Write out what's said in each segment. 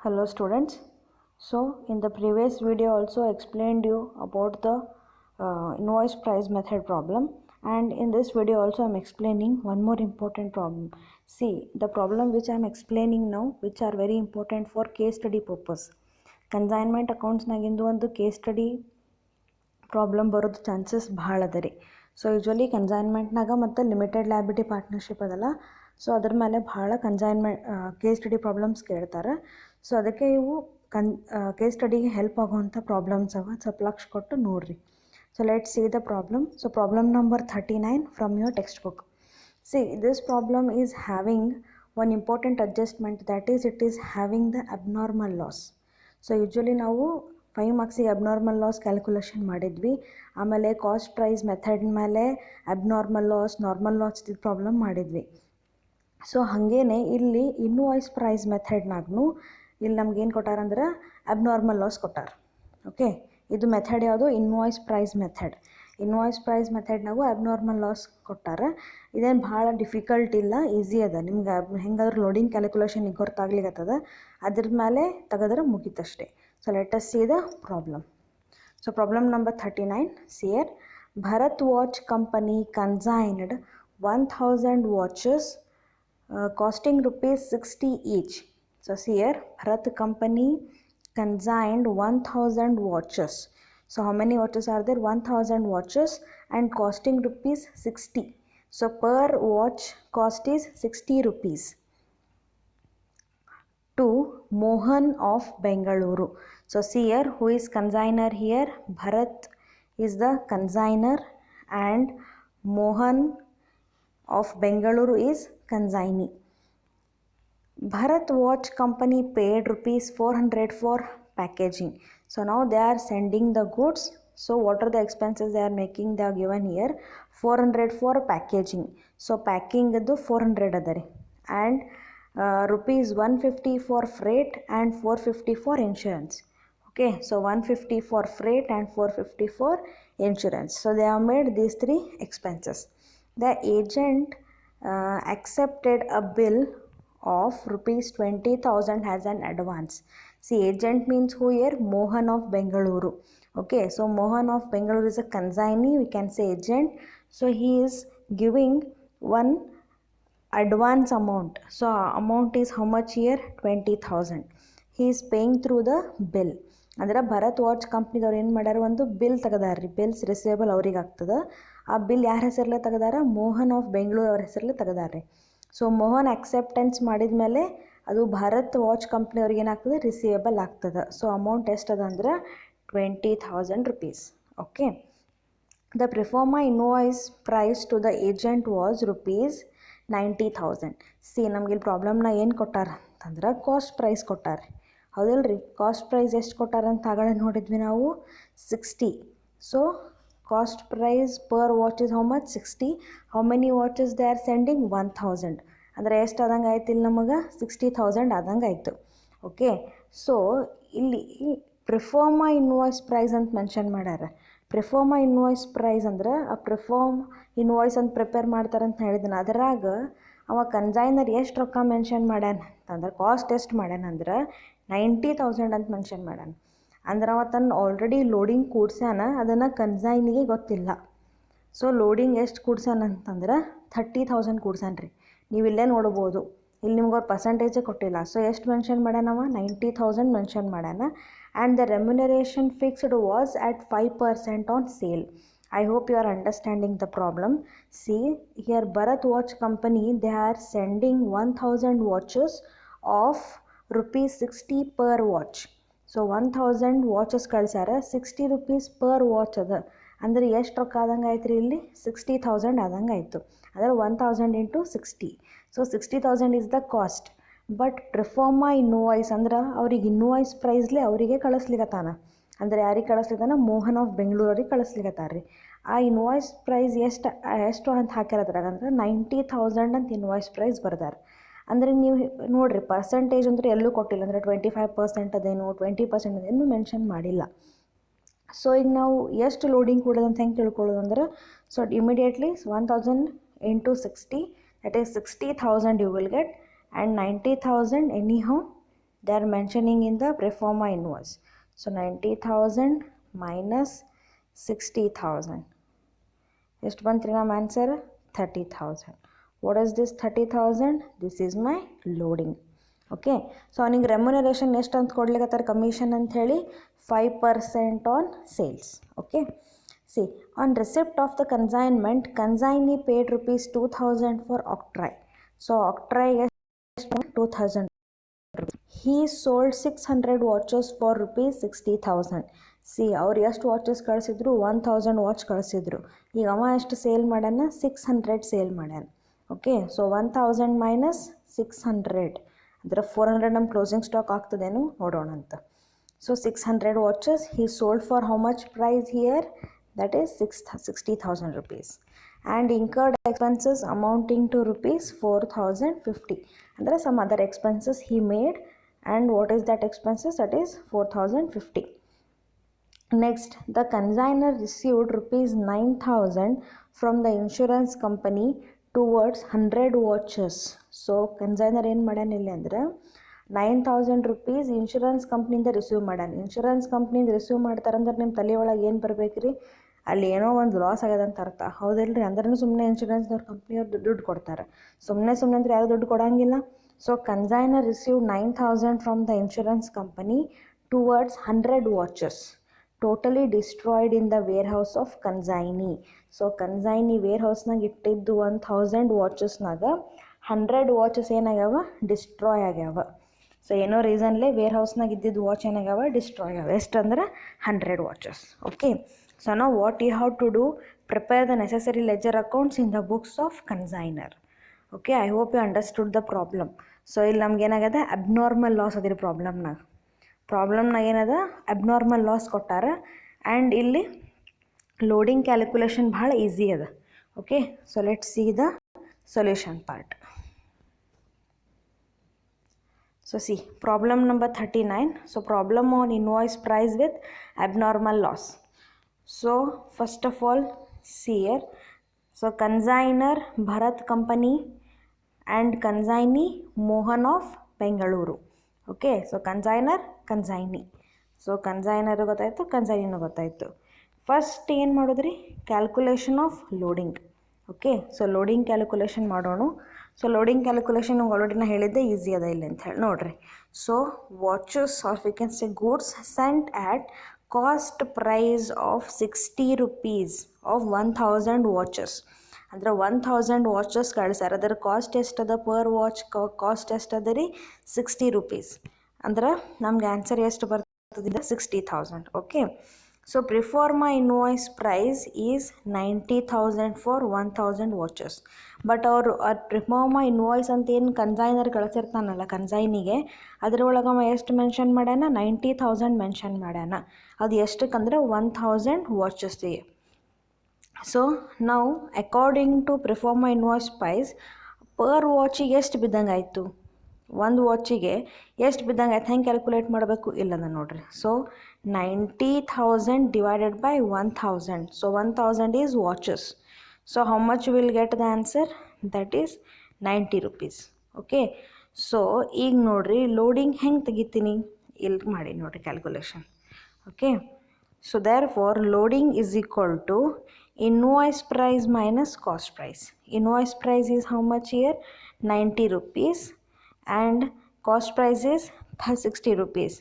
Hello students. So in the previous video also explained you about the invoice price method problem, and in this video also I am explaining one more important problem. See, the problem which I am explaining now, which are very important for case study purpose. Consignment accounts nagindu ಒಂದು case study problem ಬರೋದು chances ಭಾಳ ಅದ ರೀ. So usually ಕನ್ಸೈನ್ಮೆಂಟ್ನಾಗ ಮತ್ತು limited liability partnership ಅದಲ್ಲ, so ಅದ್ರ ಮೇಲೆ ಭಾಳ ಕೇಸ್ ಸ್ಟಡಿ ಪ್ರಾಬ್ಲಮ್ಸ್ ಕೇಳ್ತಾರೆ. ಸೊ ಅದಕ್ಕೆ ಇವು ಕೇಸ್ ಸ್ಟಡಿಗೆ ಹೆಲ್ಪ್ ಆಗುವಂಥ ಪ್ರಾಬ್ಲಮ್ಸ್ ಅವ. ಸ್ವಲ್ಪ ಲಕ್ಷ ಕೊಟ್ಟು ನೋಡಿರಿ. So let see the problem. So problem number 39 from your text book. See, this problem is having one important adjustment, that is it is having the abnormal loss. So usually ನಾವು 5 ಮಾರ್ಕ್ಸಿಗೆ abnormal loss calculation ಮಾಡಿದ್ವಿ. ಆಮೇಲೆ cost price method ಮೇಲೆ abnormal loss, normal loss problem ಮಾಡಿದ್ವಿ. So ಹಾಗೇನೆ ಇಲ್ಲಿ invoice price ಮೆಥಡ್ನಾಗೂ ಇಲ್ಲಿ ನಮ್ಗೇನು ಕೊಟ್ಟಾರಂದ್ರೆ ಅಬ್ನಾರ್ಮಲ್ ಲಾಸ್ ಕೊಟ್ಟಾರ. ಓಕೆ, ಇದು ಮೆಥಡ್ ಯಾವುದು? Invoice price method. Invoice price ಮೆಥಡ್ನಾಗೂ ಅಬ್ನಾರ್ಮಲ್ ಲಾಸ್ ಕೊಟ್ಟಾರ. ಇದೇನು ಭಾಳ ಡಿಫಿಕಲ್ಟ್ ಇಲ್ಲ, ಈಸಿ ಅದ. ನಿಮ್ಗೆ ಹೆಂಗಾದ್ರೂ ಲೋಡಿಂಗ್ ಕ್ಯಾಲ್ಕುಲೇಷನ್ ಈಗ ಗೊತ್ತಾಗ್ಲಿಕ್ಕತ್ತದ, ಅದ್ರ ಮೇಲೆ ತೆಗೆದ್ರೆ ಮುಗೀತಷ್ಟೇ. So let us see the problem. So problem number 39. See here, Bharat Watch Company consigned 1000 watches costing rupees 60 each. So see here, Bharat Company consigned 1000 watches. So how many watches are there? 1000 watches and costing rupees 60. So per watch cost is 60 rupees. To Mohan of Bengaluru. So see here, who is consigner here? Bharat is the consigner and Mohan of Bengaluru is consignee. Bharat Watch Company paid rupees 400 for packaging. So now they are sending the goods. So what are the expenses they are making? They are given here 400 for packaging. So packing adu 400 adare, and rupees 150 for freight and 450 for insurance. Okay, so 150 for freight and 450 for insurance. So they have made these three expenses. The agent accepted a bill of rupees 20,000 as an advance. See, agent means who here? Mohan of Bengaluru. Okay, so Mohan of Bengaluru is a consignee, we can say agent. So he is giving one advance amount. So amount is how much here? 20,000. He is paying through the bill. ಅಂದ್ರೆ Bharat watch ಕಂಪ್ನಿದವ್ರು ಏನು ಮಾಡ್ಯಾರ, ಒಂದು bill ತೆಗೆದಾರ್ರಿ. Bills receivable ಅವ್ರಿಗೆ ಆಗ್ತದೆ. ಆ bill ಯಾರ ಹೆಸರಲ್ಲೇ ತೆಗೆದಾರ? Mohan of Bengaluru ಅವ್ರ ಹೆಸರಲ್ಲೇ ತೆಗೆದಾರ್ರಿ. ಸೊ ಮೋಹನ್ ಅಕ್ಸೆಪ್ಟೆನ್ಸ್ ಮಾಡಿದ ಮೇಲೆ ಅದು ಭಾರತ್ ವಾಚ್ ಕಂಪ್ನಿಯವ್ರಿಗೆ ಏನಾಗ್ತದೆ? ರಿಸೀವೇಬಲ್ ಆಗ್ತದೆ. ಸೊ ಅಮೌಂಟ್ ಎಷ್ಟದ ಅಂದ್ರೆ 20,000 rupees. Okay, the proforma invoice price to the agent was rupees 90,000. See, ನಮ್ಗೆ ಇಲ್ಲಿ ಪ್ರಾಬ್ಲಮ್ನ ಏನು ಕೊಟ್ಟಾರ ಅಂತಂದ್ರೆ ಕಾಸ್ಟ್ ಪ್ರೈಸ್ ಕೊಟ್ಟಾರ. ಹೌದಲ್ರಿ? ಕಾಸ್ಟ್ ಪ್ರೈಸ್ ಎಷ್ಟು ಕೊಟ್ಟಾರ ಅಂತ ಆಗಲೇ ನೋಡಿದ್ವಿ ನಾವು, 60. So cost price per watch is how much? 60. How many watches they are sending? 1000. ಅಂದರೆ ಎಷ್ಟು ಆದಂಗೆ ಆಯ್ತು ಇಲ್ಲಿ ನಮಗೆ? 60,000 ಆದಂಗೆ ಆಯಿತು. ಓಕೆ, ಸೊ ಇಲ್ಲಿ ಪ್ರಿಫಾರ್ಮಾ ಇನ್ವಾಯ್ಸ್ ಪ್ರೈಸ್ ಅಂತ ಮೆನ್ಷನ್ ಮಾಡ್ಯಾರ. ಪ್ರಿಫಾರ್ಮಾ ಇನ್ವಾಯ್ಸ್ ಪ್ರೈಸ್ ಅಂದ್ರೆ ಆ ಪ್ರಿಫಾರ್ಮ್ ಇನ್ವಾಯ್ಸ್ ಅಂತ ಪ್ರಿಪೇರ್ ಮಾಡ್ತಾರಂತ ಹೇಳಿದ್ದೀನಿ. ಅದರಾಗ ಅವ ಕನ್ಸೈನರ್ ಎಷ್ಟು ರೊಕ್ಕ ಮೆನ್ಷನ್ ಮಾಡ್ಯಾನ ಅಂತಂದ್ರೆ, ಕಾಸ್ಟ್ ಎಷ್ಟು ಮಾಡ್ಯಾನ ಅಂದ್ರೆ 90,000 ಅಂತ ಮೆನ್ಷನ್ ಮಾಡ್ಯಾನ. ಅಂದ್ರೆ ಅವ ತನ್ನ ಆಲ್ರೆಡಿ ಲೋಡಿಂಗ್ ಕೂಡ್ಸ್ಯಾನ, ಅದನ್ನು ಕನ್ಸೈನಿಗೆ ಗೊತ್ತಿಲ್ಲ. ಸೊ ಲೋಡಿಂಗ್ ಎಷ್ಟು ಕೂಡ್ಸ್ಯಾನ ಅಂತಂದ್ರೆ 30,000 ಕೂಡ್ಸ್ಯಾನ ರೀ. ನೀವು ಇಲ್ಲೇ ನೋಡ್ಬೋದು, ಇಲ್ಲಿ ನಿಮ್ಗೆ ಅವ್ರು ಪರ್ಸಂಟೇಜೇ ಕೊಟ್ಟಿಲ್ಲ. ಸೊ ಎಷ್ಟು ಮೆನ್ಷನ್ ಮಾಡ್ಯಾನವ? 90,000 ಮೆನ್ಷನ್ ಮಾಡ್ಯಾನ. And the remuneration fixed was at 5% on sale. I hope you are understanding the problem. See here, Bharat Watch Company, they are sending 1000 watches of rupees 60 per watch. So 1000 watches ಕಳ್ಸ್ಯಾರ, 60 rupees per watch ಅದ. ಅಂದರೆ ಎಷ್ಟು ರೊಕ್ಕ ಆದಂಗೆ ಆಯ್ತು ರೀ? ಇಲ್ಲಿ 60,000 ಆದಂಗೆ ಆಯಿತು. ಅಂದರೆ 1000 into 60. So 60,000 is the cost. But proforma invoice ಅಂದ್ರೆ ಅವ್ರಿಗೆ ಇನ್ವಾಯ್ಸ್ ಪ್ರೈಸ್ಲಿ ಅವರಿಗೆ ಕಳಿಸ್ಲಿಕ್ಕತ್ತಾನ. ಅಂದರೆ ಯಾರಿಗೆ ಕಳಿಸ್ಲಿತ್ತಾನ? ಮೋಹನ್ ಆಫ್ ಬೆಂಗಳೂರಿಗೆ ಕಳಿಸ್ಲಿಕ್ಕತ್ತಾರ್ರಿ. ಆ ಇನ್ವಾಯ್ಸ್ ಪ್ರೈಸ್ ಎಷ್ಟು ಅಂತ ಹಾಕಿರೋದ್ರಾಗ ಅಂದ್ರೆ 90,000 ಅಂತ ಇನ್ವಾಯ್ಸ್ ಪ್ರೈಸ್ ಬರ್ದಾರ. ಅಂದರೆ ನೀವು ನೋಡಿರಿ, ಪರ್ಸಂಟೇಜ್ ಅಂದರೆ ಎಲ್ಲೂ ಕೊಟ್ಟಿಲ್ಲ. ಅಂದರೆ 25% ಅದೇನು, 20% ಅದೇನು ಮೆನ್ಷನ್ ಮಾಡಿಲ್ಲ. ಸೊ ಈಗ ನಾವು ಎಷ್ಟು ಲೋಡಿಂಗ್ ಕೂಡೋದಂತ ಹೆಂಗೆ ತಿಳ್ಕೊಳ್ಳೋದು ಅಂದ್ರೆ, so immediately 1000 into 60, that is 60,000 you will get, and 90,000 anyhow they are mentioning in the proforma invoice. So 90,000 minus 60,000. ಎಷ್ಟು ಬಂತ್ರಿ ನಮ್ಮ answer 30,000. What is this 30,000? This is my loading. Okay, so ಅವನಿಗೆ ರೆಮ್ಯುನರೇಷನ್ ಎಷ್ಟು ಅಂತ ಕೊಡ್ಲಿಕ್ಕತ್ತಾರೆ ಕಮಿಷನ್ ಅಂತ ಹೇಳಿ 5% on sales. Okay, see on receipt of the consignment consignee paid rupees 2,000 for octroi. So ಆಕ್ಟ್ರೈಗೆ 2,000. He sold 600 watches for rupees 60,000. See ಅವ್ರು ಎಷ್ಟು watches ಕಳಿಸಿದ್ರು 1,000 ವಾಚ್ ಕಳಿಸಿದ್ರು. ಈಗ ಅವ ಎಷ್ಟು ಸೇಲ್ ಮಾಡ್ಯಾನ 600 ಸೇಲ್ ಮಾಡ್ಯಾನ. ಓಕೆ, ಸೊ 1,000 ಮೈನಸ್ 600 ಅಂದರೆ 400 ನಮ್ಮ ಕ್ಲೋಸಿಂಗ್ ಸ್ಟಾಕ್ ಆಗ್ತದೇನು ನೋಡೋಣ ಅಂತ. So 600 watches he sold for how much price here? That is 60,000 rupees. And incurred expenses amounting to rupees 4,050. ಅಂದರೆ some other expenses he made, and what is that expenses? That is 4,050. Next, the consignor received rupees 9,000 from the insurance company towards 100 watches. So consignor ಏನು ಮಾಡ್ಯಾನ ಇಲ್ಲಿ ಅಂದ್ರೆ 9,000 rupees insurance ಕಂಪ್ನಿಯಿಂದ receive ಮಾಡ್ಯಾನ. Insurance ಕಂಪ್ನಿಯಿಂದ receive ಮಾಡ್ತಾರಂದ್ರೆ ನಿಮ್ಮ ತಲೆ ಒಳಗೆ ಏನು ಬರಬೇಕು ರೀ, ಅಲ್ಲಿ ಏನೋ ಒಂದು ಲಾಸ್ ಆಗ್ಯದಂತ ಅರ್ಥ, ಹೌದಿಲ್ಲ ರೀ? ಅಂದ್ರೆ ಸುಮ್ಮನೆ ಇನ್ಶೂರೆನ್ಸ್ದವ್ರ ಕಂಪ್ನಿಯವ್ರು ದುಡ್ಡು ಕೊಡ್ತಾರೆ, ಸುಮ್ಮನೆ ಅಂದ್ರೆ ಯಾರು ದುಡ್ಡು ಕೊಡೋಂಗಿಲ್ಲ. So consignor receive 9,000 from the insurance company towards 100 watches totally destroyed in the warehouse of consignee. So consignee ವೇರ್ ಹೌಸ್ನಾಗ ಇಟ್ಟಿದ್ದು 1,000 ವಾಚಸ್ನಾಗ 100 ವಾಚಸ್ ಏನಾಗ್ಯಾವ ಡಿಸ್ಟ್ರಾಯ್ ಆಗ್ಯಾವ. ಸೊ ಏನೋ ರೀಸನ್ಲೇ ವೇರ್ ಹೌಸ್ನಾಗ ಇದ್ದಿದ್ದು ವಾಚ್ ಏನಾಗ್ಯಾವ ಡಿಸ್ಟ್ರಾಯ್ ಆಗ್ಯಾವ. ಎಷ್ಟಂದ್ರೆ 100 ವಾಚಸ್. ಓಕೆ, ಸೊ ನಾವು what you have to do, prepare the necessary ledger accounts in the books of consignor. Okay, I hope you understood the problem. So ಇಲ್ಲಿ ನಮ್ಗೆ ಏನಾಗದ ಅಬ್ನಾರ್ಮಲ್ ಲಾಸ್ ಅದಿರಿ ಪ್ರಾಬ್ಲಮ್ನಾಗ ಏನದ ಅಬ್ನಾರ್ಮಲ್ ಲಾಸ್ ಕೊಟ್ಟಾರ. ಆ್ಯಂಡ್ ಇಲ್ಲಿ loading calculation ಭಾಳ ಈಸಿ ಅದ. Okay, so let see the solution part. So see, problem number 39. So problem on invoice price with abnormal loss. So first of all, see here. So consignor Bharat Company and consignee Mohan of Bengaluru. Okay, so consignor, consignee. So consignor ಗೊತ್ತಾಯ್ತು, consignee ಗೊತ್ತಾಯ್ತು. First ಏನು ಮಾಡೋದ್ರಿ, calculation of loading. Okay, so loading calculation ಮಾಡೋಣ. So loading calculation ನಿಮ್ಗೆ already ನಾ ಹೇಳಿದ್ದೆ easy ಅದ ಇಲ್ಲಿ ಅಂತ ಹೇಳಿ ನೋಡಿರಿ. So watches are we can say goods sent at cost price of 60 rupees of 1,000 watches. ಅಂದ್ರೆ 1,000 ವಾಚಸ್ ಕಳಿಸ್ಯಾರ. ಅದರ ಕಾಸ್ಟ್ ಎಷ್ಟದ ಪರ್ ವಾಚ್ ಕಾಸ್ಟ್ ಎಷ್ಟದ ರೀ 60 rupees. ಅಂದ್ರೆ ನಮ್ಗೆ ಆನ್ಸರ್ ಎಷ್ಟು ಬರ್ತದೆ 60,000. Okay, so proforma invoice price is 90,000 for 1,000 watches. But ಅವರು ಪ್ರಿಫಾರ್ಮಾ ಇನ್ವಾಯ್ಸ್ ಅಂತ ಏನು ಕನ್ಸೈನರ್ ಕಳಿಸಿರ್ತಾನಲ್ಲ ಕನ್ಸೈನಿಗೆ, ಅದರೊಳಗೆ ಅವ ಎಷ್ಟು ಮೆನ್ಷನ್ ಮಾಡ್ಯಾನ 90,000 ಮೆನ್ಷನ್ ಮಾಡ್ಯಾನ. ಅದು ಎಷ್ಟಕ್ಕಂದ್ರೆ 1,000 ವಾಚಸ್ಸಿಗೆ. ಸೊ ನಾವು according to proforma invoice price per ವಾಚಿಗೆ ಎಷ್ಟು ಬಿದ್ದಂಗೆ ಆಯಿತು, ಒಂದು ವಾಚಿಗೆ ಎಷ್ಟು ಬಿದ್ದಂಗೆ ಆಯ್ತು, ಹೆಂಗೆ ಕ್ಯಾಲ್ಕುಲೇಟ್ ಮಾಡಬೇಕು ಇಲ್ಲದ ನೋಡ್ರಿ. So 90,000 divided by 1,000. So 1,000 is watches. So how much will get the answer? That is 90 rupees. Okay, so ಈಗ ನೋಡ್ರಿ ಲೋಡಿಂಗ್ ಹೆಂಗೆ ತೆಗಿತೀನಿ ಇಲ್ಲಿ ಮಾಡಿ ನೋಡ್ರಿ calculation. Okay, so therefore loading is equal to invoice price minus cost price. Invoice price is how much here 90 rupees and cost price is 60 rupees.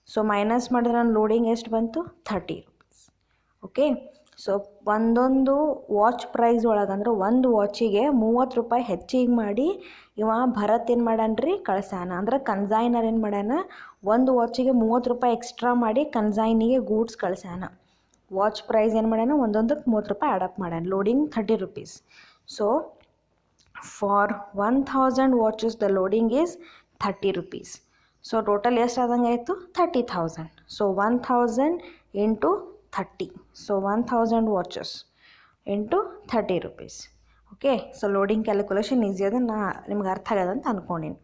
So minus ಮಾಡಿದ್ರೆ ನನ್ನ loading ಎಷ್ಟು ಬಂತು 30 rupees. ಓಕೆ, ಸೊ ಒಂದೊಂದು watch price ಒಳಗೆ ಅಂದ್ರೆ ಒಂದು ವಾಚಿಗೆ 30 ರೂಪಾಯಿ ಹೆಚ್ಚಿಗೆ ಮಾಡಿ ಇವ ಭರತ್ ಏನು ಮಾಡ್ಯಾನ್ರಿ ಕಳ್ಸ್ಯಾನ. ಅಂದ್ರೆ ಕನ್ಸೈನರ್ ಏನು ಮಾಡ್ಯಾನ ಒಂದು ವಾಚಿಗೆ 30 ರೂಪಾಯಿ ಎಕ್ಸ್ಟ್ರಾ ಮಾಡಿ ಕನ್ಸೈನಿಗೆ ಗೂಡ್ಸ್ ಕಳ್ಸ್ಯಾನ. ವಾಚ್ ಪ್ರೈಸ್ ಏನು ಮಾಡ್ಯಾನ ಒಂದೊಂದಕ್ಕೆ 30 ರೂಪಾಯಿ ಆ್ಯಡಪ್ ಮಾಡ್ಯಾನ. Loading 30 rupees. So for 1,000 watches the loading is 30 rupees. So total ಎಷ್ಟು ಆದಂಗೆ ಆಯಿತು 30,000. So 1,000 into 30. So 1,000 watches into 30 rupees. Okay, so loading calculation easy ಅದ, ನಾ ನಿಮ್ಗೆ ಅರ್ಥ ಆಗ್ಯದ ಅಂತ ಅಂದ್ಕೊಂಡೀನಿ.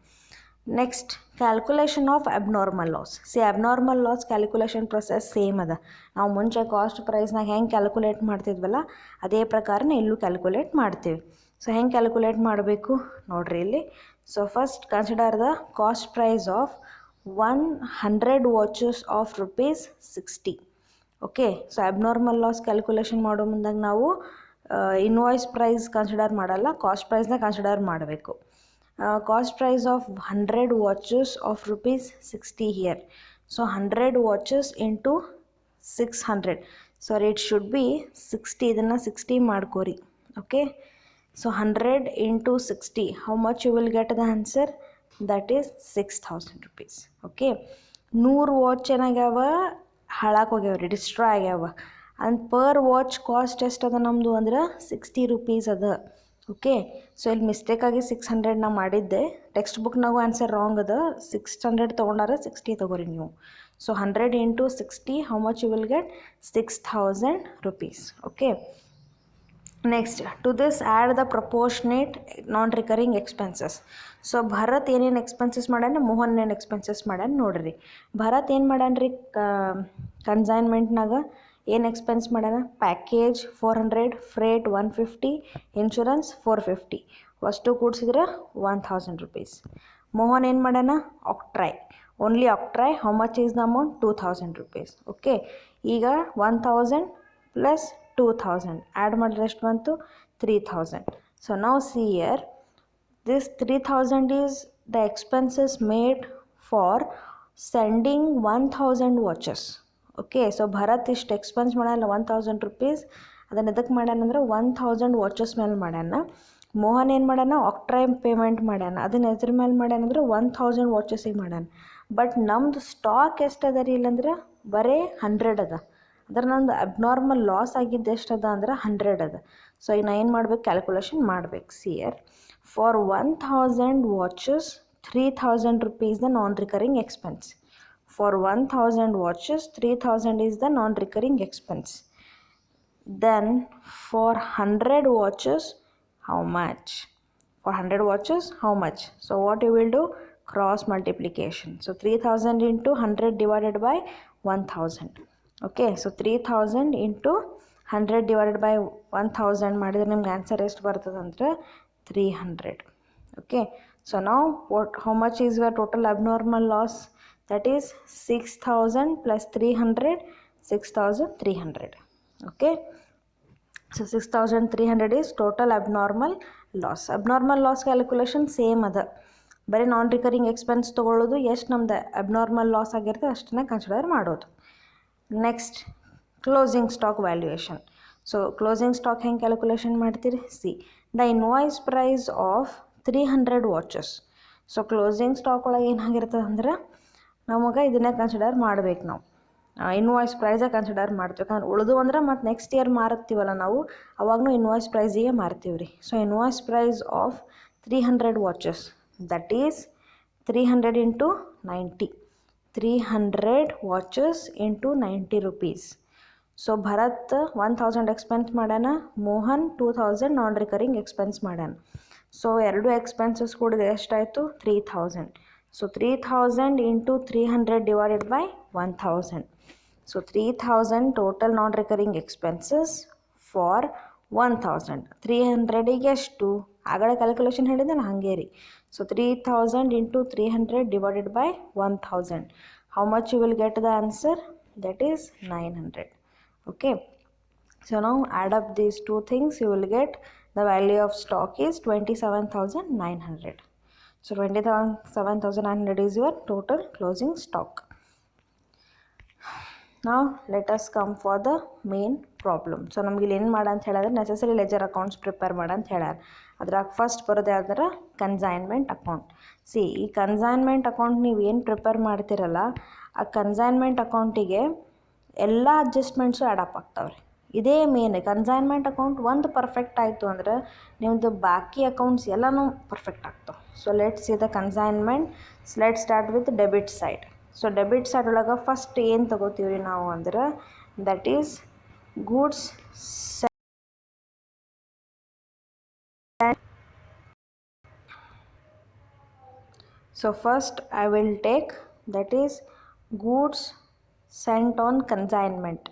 Next calculation of abnormal loss. See abnormal loss calculation process same ಅದ. ನಾವು ಮುಂಚೆ ಕಾಸ್ಟ್ ಪ್ರೈಸ್ನಾಗ ಹೆಂಗೆ ಕ್ಯಾಲ್ಕುಲೇಟ್ ಮಾಡ್ತಿದ್ವಲ್ಲ ಅದೇ ಪ್ರಕಾರನೇ ಇಲ್ಲೂ ಕ್ಯಾಲ್ಕುಲೇಟ್ ಮಾಡ್ತೀವಿ. ಸೊ ಹೆಂಗೆ ಕ್ಯಾಲ್ಕುಲೇಟ್ ಮಾಡಬೇಕು ನೋಡ್ರಿ ಇಲ್ಲಿ. So first consider the cost price of 100 watches of rupees 60. Okay, so abnormal loss calculation ಮಾಡೋ ಮುಂದಾಗ ನಾವು ಇನ್ವಾಯ್ಸ್ ಪ್ರೈಸ್ ಕನ್ಸಿಡರ್ ಮಾಡಲ್ಲ, ಕಾಸ್ಟ್ ಪ್ರೈಸ್ನ ಕನ್ಸಿಡರ್ ಮಾಡಬೇಕು. Cost price of 100 watches of rupees 60 here. So 100 watches into 600, sorry it should be 60, ಇದನ್ನು 60 ಮಾಡ್ಕೋರಿ. Okay, so 100 into 60, how much you will get the answer? That is 6000 rupees. Okay, 100 watch ಏನಾಗ್ಯಾವ, ಹಾಳಾಕೋಗ್ಯಾವ್ರಿ, destroy ಆಗ್ಯಾವ. And per watch cost ಎಷ್ಟು ಅದ ನಮ್ಮದು ಅಂದ್ರೆ 60 rupees ಅದ. Okay, so ಇಲ್ಲಿ ಮಿಸ್ಟೇಕಾಗಿ 600 ನಾ ಮಾಡಿದ್ದೆ, ಟೆಕ್ಸ್ಟ್ ಬುಕ್ನಾಗೂ ಆನ್ಸರ್ ರಾಂಗ್ ಅದ. 600 ತೊಗೊಂಡಾರ, 60 ತೊಗೋರಿ ನೀವು. So 100 into 60, how much you will get? 6000 rupees. Okay, next to this add the proportionate non recurring expenses. So Bharat ಏನೇನು ಎಕ್ಸ್ಪೆನ್ಸಸ್ ಮಾಡ್ಯಾನ, ಮೋಹನ್ ಏನು ಎಕ್ಸ್ಪೆನ್ಸಸ್ ಮಾಡ್ಯಾನ ನೋಡ್ರಿ. ಭರತ್ ಏನು ಮಾಡ್ಯಾನ ರೀ, ಕನ್ಸೈನ್ಮೆಂಟ್ನಾಗ ಏನು ಎಕ್ಸ್ಪೆನ್ಸ್ ಮಾಡ್ಯಾನ? ಪ್ಯಾಕೇಜ್ 400, ಫ್ರೇಟ್ 150, ಇನ್ಶೂರೆನ್ಸ್ 450, ಅಷ್ಟು ಕೂಡಿಸಿದ್ರೆ 1000 rupees. ಮೋಹನ್ ಏನು ಮಾಡ್ಯಾನ? Octroi, only octroi. How much is the amount? 2000 rupees. Okay, ಈಗ 1000 ಪ್ಲಸ್ 2000 ಆ್ಯಡ್ ಮಾಡಿದ್ರೆ ಎಷ್ಟು ಬಂತು? 3000. ಸೊ ನಾವು C year, this 3000 is the expenses made for sending 1000 watches. Okay, so Bharat ಇಷ್ಟು ಎಕ್ಸ್ಪೆನ್ಸ್ ಮಾಡ್ಯಾನ 1000 rupees. ಅದನ್ನು ಎದಕ್ಕೆ ಮಾಡ್ಯಾನ ಅಂದ್ರೆ 1000 ವಾಚಸ್ ಮೇಲೆ ಮಾಡ್ಯಾನ. ಮೋಹನ್ ಏನು ಮಾಡ್ಯಾನ? ಆಕ್ಟ್ರೈ ಪೇಮೆಂಟ್ ಮಾಡ್ಯಾನ, ಅದನ್ನು ಎದ್ರ ಮೇಲೆ ಮಾಡ್ಯಾನ ಅಂದ್ರೆ 1000 ವಾಚಸ್ಸಿಗೆ ಮಾಡ್ಯಾನ. ಬಟ್ ನಮ್ದು ಸ್ಟಾಕ್ ಎಷ್ಟು ಅದ ರೀ ಇಲ್ಲಂದ್ರೆ ಬರೀ 100 ಅದ. ಅದ್ರ ನಂದು ಅಬ್ನಾರ್ಮಲ್ ಲಾಸ್ ಆಗಿದ್ದು ಎಷ್ಟು ಅದ ಅಂದ್ರೆ 100 ಅದ. ಸೊ ಈಗ ನಾ ಏನು ಮಾಡ್ಬೇಕು? ಕ್ಯಾಲ್ಕುಲೇಷನ್ ಮಾಡ್ಬೇಕು. C year, for 1000 watches 3000 rupees the non-recurring expense. For 1000 watches 3000 is the non-recurring expense. Then for 100 watches how much? For 100 watches how much? So what you will do? Cross multiplication. So 3000 into 100 divided by 1000. Okay, so 3000 into 100 divided by 1000 ಮಾಡಿದ್ರೆ ನಿಮ್ಗೆ answer ಎಷ್ಟು ಬರ್ತದೆ ಅಂದರೆ 300. Okay, so now how much is your total abnormal loss? That is 6000 plus 300, 6300. Okay, so 6300 is total abnormal loss. Abnormal loss calculation same ಅದ, ಬರೀ ನಾನ್ recurring expense ತೊಗೊಳ್ಳೋದು, ಎಷ್ಟು ನಮ್ದು ಅಬ್ನಾರ್ಮಲ್ ಲಾಸ್ ಆಗಿರ್ತದೆ ಅಷ್ಟನ್ನೇ ಕನ್ಸಿಡರ್ ಮಾಡೋದು. Next closing stock valuation. So closing stock ಹೆಂಗೆ calculation ಮಾಡ್ತೀರಿ? See, the invoice price of 300 watches. So closing stock ಒಳಗೆ ಏನಾಗಿರ್ತದೆ ಅಂದ್ರೆ ನಮಗೆ ಇದನ್ನೇ ಕನ್ಸಿಡರ್ ಮಾಡ್ಬೇಕು. ನಾವು ಇನ್ವಾಯ್ಸ್ ಪ್ರೈಸೇ ಕನ್ಸಿಡರ್ ಮಾಡ್ತೀವಿ. ಯಾಕಂದ್ರೆ ಉಳಿದು ಅಂದ್ರೆ ಮತ್ತು ನೆಕ್ಸ್ಟ್ ಇಯರ್ ಮಾರುತ್ತೀವಲ್ಲ ನಾವು, ಅವಾಗೂ ಇನ್ವಾಯ್ಸ್ ಪ್ರೈಸಿಗೆ ಮಾರ್ತೀವಿ ರೀ. So invoice price of 300 watches, that is 300 into 90, 300 watches into 90 rupees. So Bharat 1000 expense ಮಾಡ್ಯಾನ, ಮೋಹನ್ 2000 ನಾನ್ ರಿಕರಿಂಗ್ ಎಕ್ಸ್ಪೆನ್ಸ್ ಮಾಡ್ಯಾನ. ಸೊ ಎರಡು ಎಕ್ಸ್ಪೆನ್ಸಸ್ ಕೂಡಿದೆ ಎಷ್ಟಾಯಿತು? 3000. So 3000 into 300 divided by 1000. So 3000 total non recurring expenses for 1000. 300ಗೆ ಎಷ್ಟು? ಆಗಲೇ ಕ್ಯಾಲ್ಕುಲೇಷನ್ ಹೇಳಿದ್ದೆ ನಾನು ಹಾಗೆ ರೀ. So 3000 into 300 divided by 1000. How much you will get the answer? That is 900. Okay, so now add up these two things, you will get the value of stock is 27900. So 27900 is your total closing stock. Now let us come for the main problem. So ನಮ್ಗೆ ಇಲ್ಲಿ ಏನು ಮಾಡ ಅಂತ ಹೇಳಿದ್ರೆ necessary ledger accounts prepare ಮಾಡ ಅಂತ ಹೇಳ್ಯಾರ. ಅದ್ರಾಗ ಫಸ್ಟ್ ಬರೋದು ಯಾವ್ದಾರ ಕನ್ಸೈನ್ಮೆಂಟ್ ಅಕೌಂಟ್. ಸಿ, ಈ ಕನ್ಸೈನ್ಮೆಂಟ್ ಅಕೌಂಟ್ ನೀವು ಏನು ಪ್ರಿಪೇರ್ ಮಾಡ್ತಿರಲ್ಲ, ಆ ಕನ್ಸೈನ್ಮೆಂಟ್ ಅಕೌಂಟಿಗೆ ಎಲ್ಲ ಅಡ್ಜಸ್ಟ್ಮೆಂಟ್ಸು ಆ್ಯಡಪ್ ಆಗ್ತಾವ್ರಿ. ಇದೇ ಮೇನ್ ಕನ್ಸೈನ್ಮೆಂಟ್ ಅಕೌಂಟ್ ಒಂದು ಪರ್ಫೆಕ್ಟ್ ಆಯಿತು ಅಂದ್ರೆ ನಿಮ್ಮದು ಬಾಕಿ ಅಕೌಂಟ್ಸ್ ಎಲ್ಲನೂ ಪರ್ಫೆಕ್ಟ್ ಆಗ್ತಾವೆ. So let's see the consignment. Let start with debit side. So debit side ಒಳಗೆ ಫಸ್ಟ್ ಏನು ತೊಗೋತೀವಿ ರೀ ನಾವು ಅಂದ್ರೆ that is goods. So first I will take that is goods sent on consignment.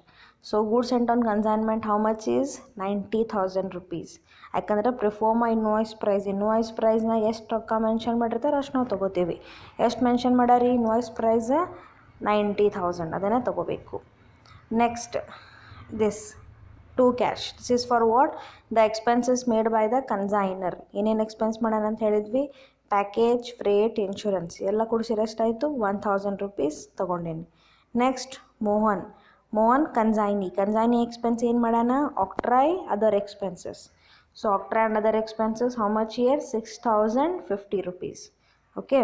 So goods scent on consignment how much is 90,000 rupees. ಯಾಕಂದ್ರೆ ಪ್ರಿಫಾರ್ಮ invoice ಪ್ರೈಸ್ನಾಗ ಎಷ್ಟು ರೊಕ್ಕ mention ಮಾಡಿರ್ತಾರೆ ಅಷ್ಟು ನಾವು ತೊಗೋತೀವಿ. ಎಷ್ಟು ಮೆನ್ಷನ್ ಮಾಡ್ಯಾರಿ ಇನ್ವಾಯ್ಸ್ ಪ್ರೈಸ್ 90,000 ಅದನ್ನೇ ತೊಗೋಬೇಕು. Next this to cash, this is for what? The expenses made by the consignor. ಏನೇನು ಎಕ್ಸ್ಪೆನ್ಸ್ ಮಾಡೋಣ ಅಂತ ಹೇಳಿದ್ವಿ? ಪ್ಯಾಕೇಜ್, ಫ್ರೇಟ್, ಇನ್ಶೂರೆನ್ಸ್ ಎಲ್ಲ ಕೂಡಿಸಿದ್ರೆ ಎಷ್ಟಾಯಿತು? 1,000 rupees ತೊಗೊಂಡೇನಿ. ನೆಕ್ಸ್ಟ್ ಮೋಹನ್ ಕನ್ಸೈನಿ ಎಕ್ಸ್ಪೆನ್ಸ್ ಏನು ಮಾಡೋಣ? Octroi other expenses. So octroi and other expenses how much here? 6,050 rupees. Okay.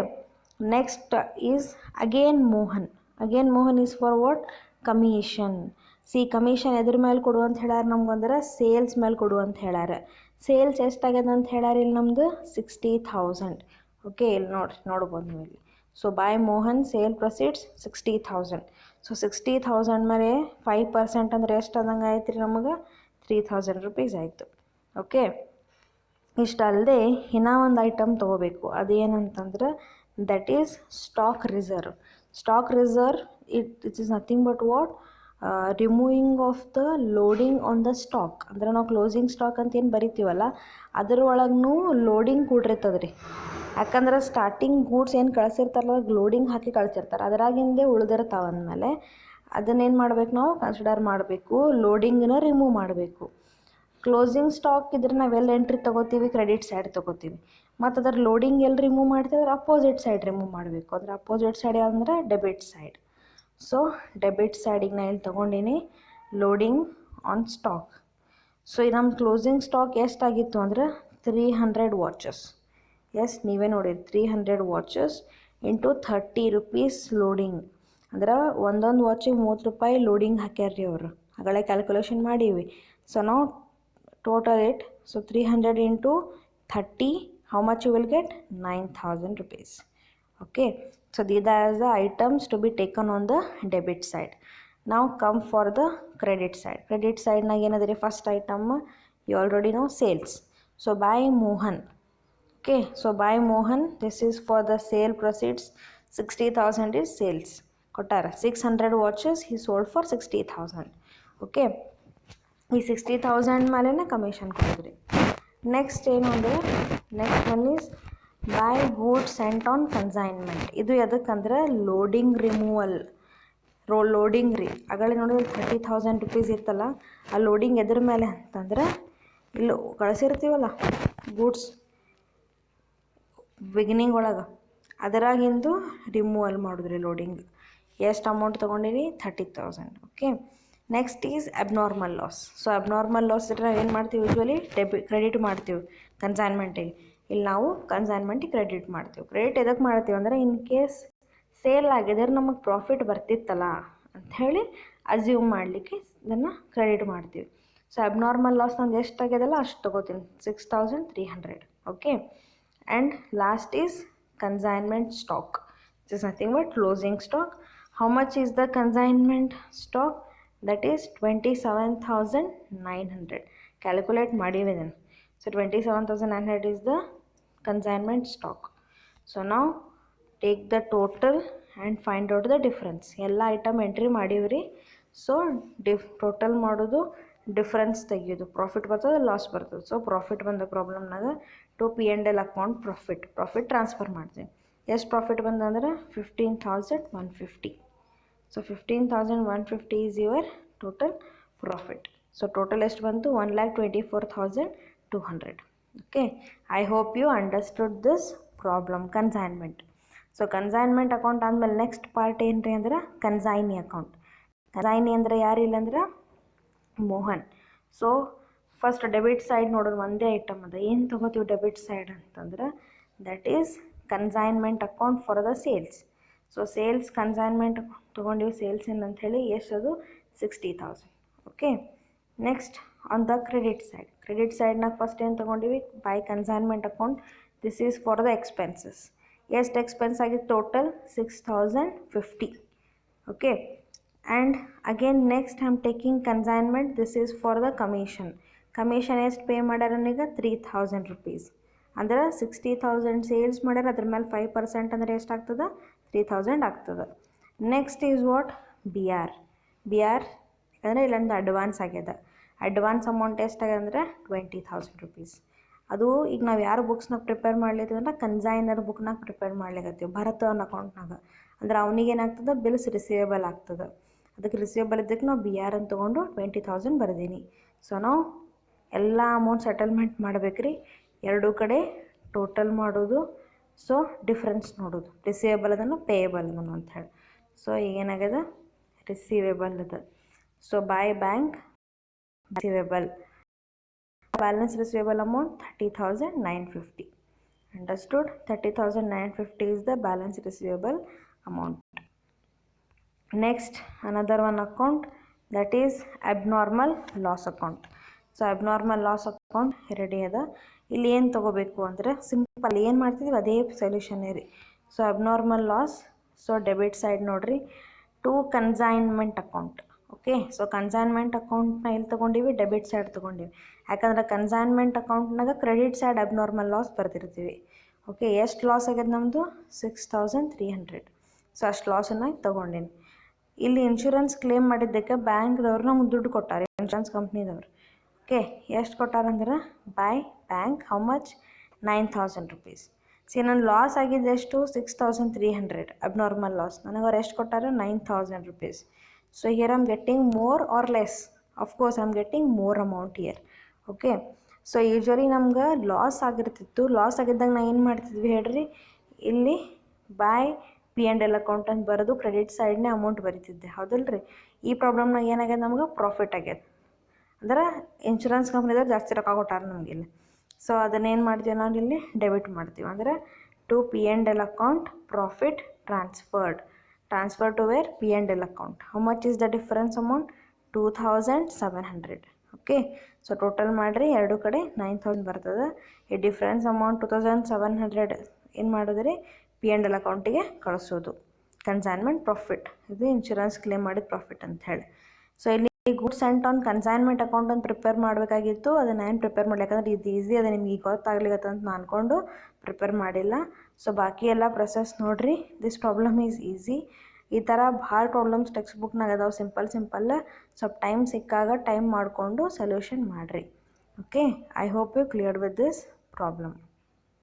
Next is again Mohan is for what? Commission. Commission ಎದ್ರ ಮೇಲೆ ಕೊಡು ಅಂತ ಹೇಳ್ಯಾರ ನಮ್ಗಂದ್ರೆ ಸೇಲ್ಸ್ ಮೇಲೆ ಕೊಡು ಅಂತ ಹೇಳ್ಯಾರ. ಸೇಲ್ಸ್ ಎಷ್ಟಾಗ್ಯದ ಅಂತ ಹೇಳ್ಯಾರ ಇಲ್ಲಿ ನಮ್ದು? 60,000. ಓಕೆ, ಇಲ್ಲಿ ನೋಡ್ಬೋದು ನೀವು ಇಲ್ಲಿ. So by Mohan sale proceeds 60,000. So 60,000 ಮೇಲೆ 5% ಅಂದರೆ ಎಷ್ಟು ಆದಂಗೆ ಆಯ್ತು ರೀ ನಮಗೆ? 3,000 rupees ಆಯಿತು. ಓಕೆ, ಇಷ್ಟಲ್ಲದೆ ಇನ್ನೂ ಒಂದು ಐಟಮ್ ತೊಗೋಬೇಕು. ಅದೇನಂತಂದ್ರೆ that is stock reserve. It is nothing but what? Removing of the loading on the stock. ಅಂದ್ರೆ ನಾವು ಕ್ಲೋಸಿಂಗ್ ಸ್ಟಾಕ್ ಅಂತ ಏನು ಬರಿತೀವಲ್ಲ ಅದ್ರೊಳಗೂ ಲೋಡಿಂಗ್ ಕೂಡಿರ್ತದೆ ರೀ. ಯಾಕಂದ್ರೆ ಸ್ಟಾರ್ಟಿಂಗ್ ಗೂಡ್ಸ್ ಏನು ಕಳಿಸಿರ್ತಾರಲ್ಲ ಲೋಡಿಂಗ್ ಹಾಕಿ ಕಳಿಸಿರ್ತಾರೆ, ಅದರಾಗಿಂದೇ ಉಳಿದಿರ್ತಾವೆ ಅಂದಮೇಲೆ ಅದನ್ನೇನು ಮಾಡ್ಬೇಕು? ನಾವು ಕನ್ಸಿಡರ್ ಮಾಡಬೇಕು, ಲೋಡಿಂಗನ್ನ ರಿಮೂವ್ ಮಾಡಬೇಕು. ಕ್ಲೋಸಿಂಗ್ ಸ್ಟಾಕ್ ಇದ್ರೆ ನಾವೆಲ್ಲ ಎಂಟ್ರಿ ತೊಗೋತೀವಿ? ಕ್ರೆಡಿಟ್ ಸೈಡ್ ತೊಗೋತೀವಿ. ಮತ್ತು ಅದರ ಲೋಡಿಂಗ್ ಎಲ್ಲಿ ರಿಮೂವ್ ಮಾಡ್ತೀವಿ? ಅದ್ರ ಅಪೋಸಿಟ್ ಸೈಡ್ ರಿಮೂವ್ ಮಾಡಬೇಕು. ಅದ್ರ ಅಪೋಸಿಟ್ ಸೈಡ್ ಯಾವುದಂದ್ರೆ ಡೆಬಿಟ್ ಸೈಡ್. ಸೊ ಡೆಬಿಟ್ ಸೈಡಿಗೆ ನಾ ಇಲ್ಲಿ ತೊಗೊಂಡಿನಿ ಲೋಡಿಂಗ್ ಆನ್ ಸ್ಟಾಕ್. ಸೊ ಈ ನಮ್ಮ ಕ್ಲೋಸಿಂಗ್ ಸ್ಟಾಕ್ ಎಷ್ಟಾಗಿತ್ತು ಅಂದ್ರೆ 300 ವಾಚಸ್. ಎಸ್, ನೀವೇ ನೋಡಿರಿ, 300 ವಾಚಸ್ ಇಂಟು 30 rupees ಲೋಡಿಂಗ್. ಅಂದ್ರೆ ಒಂದೊಂದು ವಾಚಿಗೆ 30 ರೂಪಾಯಿ ಲೋಡಿಂಗ್ ಹಾಕ್ಯಾರ್ರಿ ಅವರು. ಹಾಗಳೇ ಕ್ಯಾಲ್ಕುಲೇಷನ್ ಮಾಡೀವಿ. ಸೊ ನಾವು total it. So 300 into 30, how much you will get? 9,000 rupees. Okay, so these are the items to be taken on the debit side. Now come for the credit side. Credit side na ಏನದ್ರಿ? First item you already know, sales. So by Mohan. Okay, so by Mohan, this is for the sale proceeds. 60,000 is sales. ಕೊಟ್ಟಾರ 600 watches he sold for 60,000. Okay, ಈ 60,000 ಮೇಲೆನೇ commission ಕೊಡಿದ್ರಿ. Next ಏನು ಅಂದರೆ next one is by goods scent on consignment. ಇದು ಎದಕ್ಕಂದ್ರೆ loading removal. Loading ರೀ, ಆಗಲೇ ನೋಡಿದ್ರೆ 30,000 rupees ಇತ್ತಲ್ಲ, ಆ ಲೋಡಿಂಗ್ ಎದ್ರ ಮೇಲೆ ಅಂತಂದ್ರೆ ಇಲ್ಲಿ ಕಳಿಸಿರ್ತೀವಲ್ಲ ಗೂಡ್ಸ್ ಬಿಗಿನಿಂಗ್ ಒಳಗೆ, ಅದರಾಗಿಂದು ರಿಮೂವಲ್ ಮಾಡಿದ್ರಿ ಲೋಡಿಂಗ್. ಎಷ್ಟು ಅಮೌಂಟ್ ತೊಗೊಂಡಿರಿ? 30,000. Okay, next is abnormal loss. So abnormal loss ಇದ್ರೆ ಏನು ಮಾಡ್ತೀವಿ? ಯೂಶ್ವಲಿ ಕ್ರೆಡಿಟ್ ಮಾಡ್ತೀವಿ ಕನ್ಸೈನ್ಮೆಂಟಿಗೆ. ಇಲ್ಲಿ ನಾವು ಕನ್ಸೈನ್ಮೆಂಟಿಗೆ ಕ್ರೆಡಿಟ್ ಮಾಡ್ತೀವಿ. ಕ್ರೆಡಿಟ್ ಎದಕ್ಕೆ ಮಾಡ್ತೀವಿ ಅಂದರೆ ಇನ್ ಕೇಸ್ ಸೇಲ್ ಆಗಿದ್ರೆ ನಮಗೆ ಪ್ರಾಫಿಟ್ ಬರ್ತಿತ್ತಲ್ಲ ಅಂಥೇಳಿ ಅಸ್ಯೂಮ್ ಮಾಡಲಿಕ್ಕೆ ಇದನ್ನು ಕ್ರೆಡಿಟ್ ಮಾಡ್ತೀವಿ. ಸೊ ಅಬ್ನಾರ್ಮಲ್ ಲಾಸ್ ನಂದು ಎಷ್ಟಾಗ್ಯದಲ್ಲ ಅಷ್ಟು ತೊಗೋತೀನಿ, 6,300. Okay, and last is consignment stock. It is nothing but closing stock. How much is the consignment stock? That is 27,900. Calculate ಮಾಡೀವಿ ಇದನ್ನು. So 27,900 is the consignment stock. So now take the total and find out the difference. ಎಲ್ಲ item entry ಮಾಡೀವ್ರಿ. So total ಮಾಡೋದು, difference ತೆಗಿಯೋದು, profit ಬರ್ತದೆ loss ಬರ್ತದೆ. So profit ಬಂದ ಪ್ರಾಬ್ಲಮ್ನಾಗ to P&L account profit transfer ಮಾಡ್ತೀವಿ. ಎಷ್ಟು ಪ್ರಾಫಿಟ್ ಬಂದಂದ್ರೆ 15,150. So 15,150 is your total profit. So total ಎಷ್ಟು ಬಂತು? 1,24,200. Okay, I hope you understood this problem. Consignment. So consignment account ಆದಮೇಲೆ ನೆಕ್ಸ್ಟ್ ಪಾರ್ಟ್ ಏನು ರೀ ಅಂದ್ರೆ ಕನ್ಸೈನಿ ಅಕೌಂಟ್. ಕನ್ಸೈನಿ ಅಂದರೆ ಯಾರಿಲ್ಲ ಅಂದ್ರೆ Mohan. So first debit side ನೋಡೋದು ಒಂದೇ ಐಟಮ್ ಅದ. ಏನು ತೊಗೋತೀವಿ ಡೆಬಿಟ್ ಸೈಡ್ ಅಂತಂದ್ರೆ that is consignment account for the sales. So sales consignment ತೊಗೊಂಡಿವಿ. ಸೇಲ್ಸ್ ಏನಂಥೇಳಿ ಎಷ್ಟದು? 60,000. Okay, next on the credit ಸೈಡ್ನಾಗ ಫಸ್ಟ್ ಏನು ತೊಗೊಂಡಿವಿ? By consignment account. This is for the expenses. ಎಷ್ಟು ಎಕ್ಸ್ಪೆನ್ಸ್ ಆಗಿತ್ತು? Total 6,050. Okay, and again next I am taking consignment. This is for the commission. ಎಷ್ಟು pay ಮಾಡ್ಯಾರ ಈಗ? 3,000 rupees. ಅಂದ್ರೆ 60,000 sales ಮಾಡ್ಯಾರ, ಅದ್ರ ಮೇಲೆ 5% ಅಂದರೆ ಎಷ್ಟಾಗ್ತದೆ? 3,000 ಆಗ್ತದೆ. Next is what? B R ಯಾಕಂದರೆ ಇಲ್ಲೊಂದು ಅಡ್ವಾನ್ಸ್ ಆಗ್ಯದ. ಅಡ್ವಾನ್ಸ್ ಅಮೌಂಟ್ ಎಷ್ಟಾಗ್ಯದ ಅಂದರೆ 20,000 rupees. ಅದು ಈಗ ನಾವು ಯಾರು ಬುಕ್ಸ್ನಾಗ ಪ್ರಿಪೇರ್ ಮಾಡ್ಲಿತ್ತಂದ್ರೆ ಕನ್ಸೈನರ್ ಬುಕ್ನಾಗ ಪ್ರಿಪೇರ್ ಮಾಡ್ಲಿಕತ್ತೀವಿ ಭರತ್ ಅವ್ನ ಅಕೌಂಟ್ನಾಗ. ಅಂದ್ರೆ ಅವ್ನಿಗೆ ಏನಾಗ್ತದೆ ಬಿಲ್ಸ್ ರಿಸೀವೇಬಲ್ ಆಗ್ತದೆ. ಅದಕ್ಕೆ ರಿಸೀವೇಬಲ್ ಇದ್ದಕ್ಕೆ ನಾವು BR ಅಂತ ತೊಗೊಂಡು 20,000 ಬರ್ದೀನಿ. ಸೊ ನಾವು ಎಲ್ಲ ಅಮೌಂಟ್ ಸೆಟಲ್ಮೆಂಟ್ ಮಾಡ್ಬೇಕ್ರಿ, ಎರಡೂ ಕಡೆ ಟೋಟಲ್ ಮಾಡೋದು. ಸೊ ಡಿಫ್ರೆನ್ಸ್ ನೋಡೋದು, ರಿಸೀವೇಬಲ್ ಅದನ್ನು ಪೇಯಬಲ್ ಅದನ್ನು ಅಂತ ಹೇಳಿ. ಸೊ ಏನಾಗ್ಯದ ರಿಸೀವೇಬಲ್ ಅದ. So by bank receivable balance receivable amount 30,950. Understood? 30,950 is the balance receivable amount. Next, another one account, that is abnormal loss account. So abnormal loss account ready ಅದ. ಇಲ್ಲಿ ಏನು ತೊಗೋಬೇಕು ಅಂದರೆ ಸಿಂಪಲ್ ಏನು ಮಾಡ್ತಿದ್ವಿ ಅದೇ ಸೊಲ್ಯೂಷನ್ನೇ ರೀ. So abnormal loss, so debit side ನೋಡಿರಿ, to consignment account. Okay, so consignment ಅಕೌಂಟ್ನ ಎಲ್ಲಿ ತೊಗೊಂಡಿವಿ, ಡೆಬಿಟ್ ಸೈಡ್ ತೊಗೊಂಡಿವಿ. ಯಾಕಂದ್ರೆ ಕನ್ಸೈನ್ಮೆಂಟ್ ಅಕೌಂಟ್ನಾಗ ಕ್ರೆಡಿಟ್ ಸೈಡ್ ಅಬ್ನಾರ್ಮಲ್ ಲಾಸ್ ಬರ್ತಿರ್ತೀವಿ. ಓಕೆ, ಎಷ್ಟು ಲಾಸ್ ಆಗ್ಯದ ನಮ್ಮದು 6,300. ಸೊ ಅಷ್ಟು ಲಾಸನ್ನು ತೊಗೊಂಡೀನಿ. ಇಲ್ಲಿ ಇನ್ಶೂರೆನ್ಸ್ ಕ್ಲೇಮ್ ಮಾಡಿದ್ದಕ್ಕೆ ಬ್ಯಾಂಕ್ದವ್ರು ನಮ್ಗೆ ದುಡ್ಡು ಕೊಟ್ಟಾರೆ, ಇನ್ಶೂರೆನ್ಸ್ ಕಂಪ್ನಿದವ್ರು. ಓಕೆ, ಎಷ್ಟು ಕೊಟ್ಟಾರಂದ್ರೆ by bank how much 9,000 rupees. See ನನ್ನ ಲಾಸ್ ಆಗಿದ್ದು ಎಷ್ಟು 6,300 ಅಬ್ನಾರ್ಮಲ್ ಲಾಸ್. ನನಗೆ ಅವ್ರು ಎಷ್ಟು ಕೊಟ್ಟಾರೆ 9,000 rupees. So here I am getting more or less, of course I am getting more amount here. Okay, so usually ನಮ್ಗೆ ಲಾಸ್ ಆಗಿರ್ತಿತ್ತು. ಲಾಸ್ ಆಗಿದ್ದಾಗ ನಾವು ಏನು ಮಾಡ್ತಿದ್ವಿ ಹೇಳ್ರಿ, ಇಲ್ಲಿ ಬೈ P&L ಅಕೌಂಟ್ ಅಂತ ಬರೆದು ಕ್ರೆಡಿಟ್ ಸೈಡ್ನೇ ಅಮೌಂಟ್ ಬರೀತಿದ್ದೆ, ಹೌದಲ್ರಿ. ಈ ಪ್ರಾಬ್ಲಮ್ನಾಗ ಏನಾಗ್ಯದ ನಮ್ಗೆ ಪ್ರಾಫಿಟ್ ಆಗ್ಯದ. ಅಂದ್ರೆ ಇನ್ಶೂರೆನ್ಸ್ ಕಂಪ್ನಿದವ್ರು ಜಾಸ್ತಿ ರೊಕ್ಕ ಕೊಟ್ಟಾರ ನಮ್ಗೆ ಇಲ್ಲಿ. ಸೊ ಅದನ್ನೇನು ಮಾಡ್ತೀವಿ ನಾವು ಇಲ್ಲಿ ಡೆಬಿಟ್ ಮಾಡ್ತೀವಿ. ಅಂದರೆ to P&L account profit transfer to where P&L account. How much is the difference amount 2,700. Okay, so total ಮಾಡಿರಿ ಎರಡೂ ಕಡೆ 9,000 ಬರ್ತದೆ. ಈ ಡಿಫ್ರೆನ್ಸ್ ಅಮೌಂಟ್ 2,700 ಏನು ಮಾಡಿದ್ರಿ P&L ಅಕೌಂಟಿಗೆ ಕಳಿಸೋದು. ಕನ್ಸೈನ್ಮೆಂಟ್ ಪ್ರಾಫಿಟ್, ಇದು ಇನ್ಶೂರೆನ್ಸ್ ಕ್ಲೇಮ್ ಮಾಡಿದ ಪ್ರಾಫಿಟ್ ಅಂತ ಹೇಳಿ. ಸೊ ಇಲ್ಲಿ goods scent on consignment account ಅಂತ ಪ್ರಿಪೇರ್ ಮಾಡಬೇಕಾಗಿತ್ತು. ಅದನ್ನು ಏನು ಪ್ರಿಪೇರ್ ಮಾಡಲಿ, ಯಾಕಂದ್ರೆ ಇದು ಈಸಿ ಅದ ನಿಮ್ಗೆ ಈಗ ಗೊತ್ತಾಗ್ಲಿಕ್ಕೆ ಅಂತ ನಾನು ಅಂದ್ಕೊಂಡು ಪ್ರಿಪೇರ್ ಮಾಡಿಲ್ಲ. ಸೊ ಬಾಕಿ ಎಲ್ಲ ಪ್ರೊಸೆಸ್ ನೋಡಿರಿ. This problem is easy. ಈ ಥರ ಭಾಳ ಪ್ರಾಬ್ಲಮ್ಸ್ ಟೆಕ್ಸ್ಟ್ ಬುಕ್ನಾಗ ಅದಾವೆ, ಸಿಂಪಲ್. ಸ್ವಲ್ಪ ಟೈಮ್ ಸಿಕ್ಕಾಗ ಟೈಮ್ ಮಾಡಿಕೊಂಡು ಸೊಲ್ಯೂಷನ್ ಮಾಡಿರಿ. Okay, I hope you cleared with this problem.